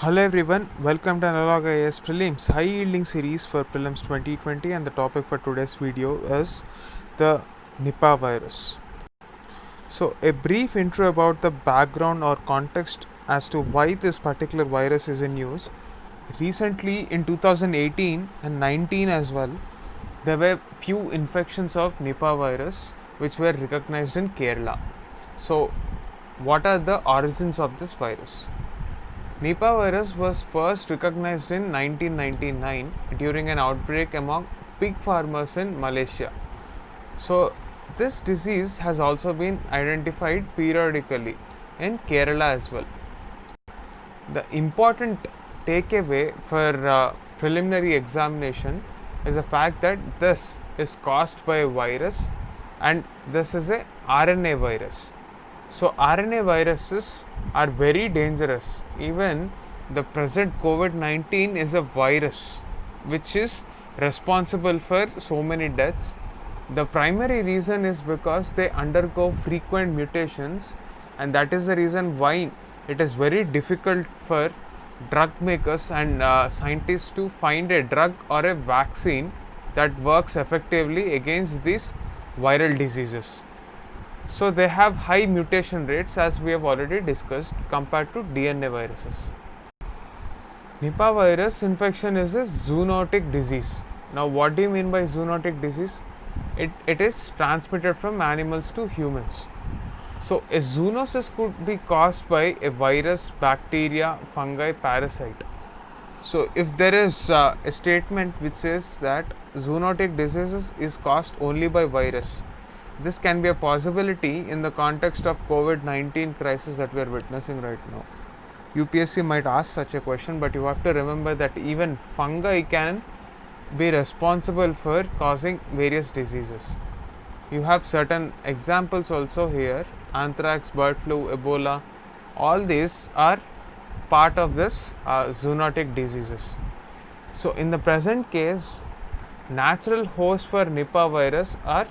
Hello everyone, welcome to Analog IAS Prelims High Yielding Series for Prelims 2020, and the topic for today's video is the Nipah virus. So a brief intro about the background or context as to why this particular virus is in news. Recently in 2018 and 19 as well, there were few infections of Nipah virus which were recognized in Kerala. So what are the origins of this virus? Nipah virus was first recognized in 1999 during an outbreak among pig farmers in Malaysia. So, this disease has also been identified periodically in Kerala as well. The important takeaway for preliminary examination is the fact that this is caused by a virus and this is a RNA virus. So RNA viruses are very dangerous. Even the present COVID-19 is a virus which is responsible for so many deaths. The primary reason is because they undergo frequent mutations, and that is the reason why it is very difficult for drug makers and scientists to find a drug or a vaccine that works effectively against these viral diseases. So they have high mutation rates, as we have already discussed, compared to DNA viruses. Nipah virus infection is a zoonotic disease. Now what do you mean by zoonotic disease? It is transmitted from animals to humans. So a zoonosis could be caused by a virus, bacteria, fungi, parasite. So if there is a statement which says that zoonotic diseases is caused only by virus, this can be a possibility in the context of COVID-19 crisis that we are witnessing right now. UPSC might ask such a question, but you have to remember that even fungi can be responsible for causing various diseases. You have certain examples also here: anthrax, bird flu, Ebola. All these are part of this zoonotic diseases. So in the present case, natural hosts for Nipah virus are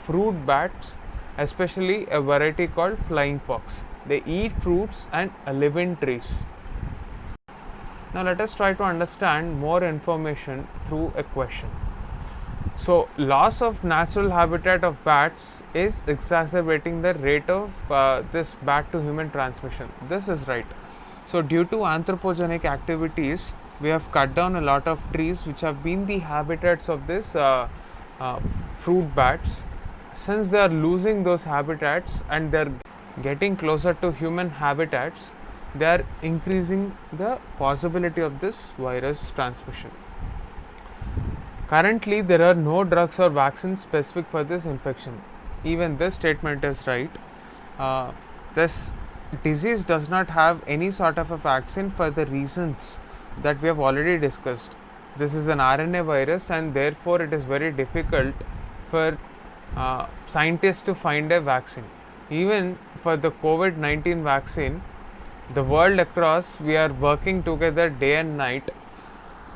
fruit bats, especially a variety called flying fox. They eat fruits and live in trees. Now let us try to understand more information through a question. So loss of natural habitat of bats is exacerbating the rate of this bat to human transmission. This is right. So due to anthropogenic activities, we have cut down a lot of trees which have been the habitats of this fruit bats. Since they are losing those habitats and they are getting closer to human habitats, they are increasing the possibility of this virus transmission. Currently, there are no drugs or vaccines specific for this infection. Even this statement is right. This disease does not have any sort of a vaccine for the reasons that we have already discussed. This is an RNA virus, and therefore it is very difficult for scientists to find a vaccine. Even for the COVID-19 vaccine, the world across, we are working together day and night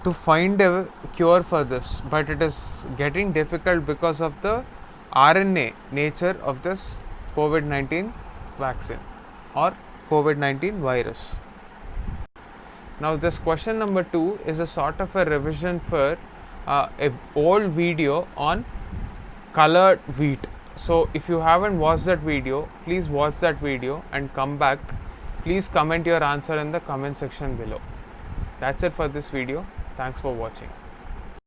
to find a cure for this, but it is getting difficult because of the RNA nature of this COVID-19 vaccine or COVID-19 virus. Now this question number 2 is a sort of a revision for a old video on colored wheat. So if you haven't watched that video, please watch that video and come back. Please comment your answer in the comment section below. That's it for this video. Thanks for watching.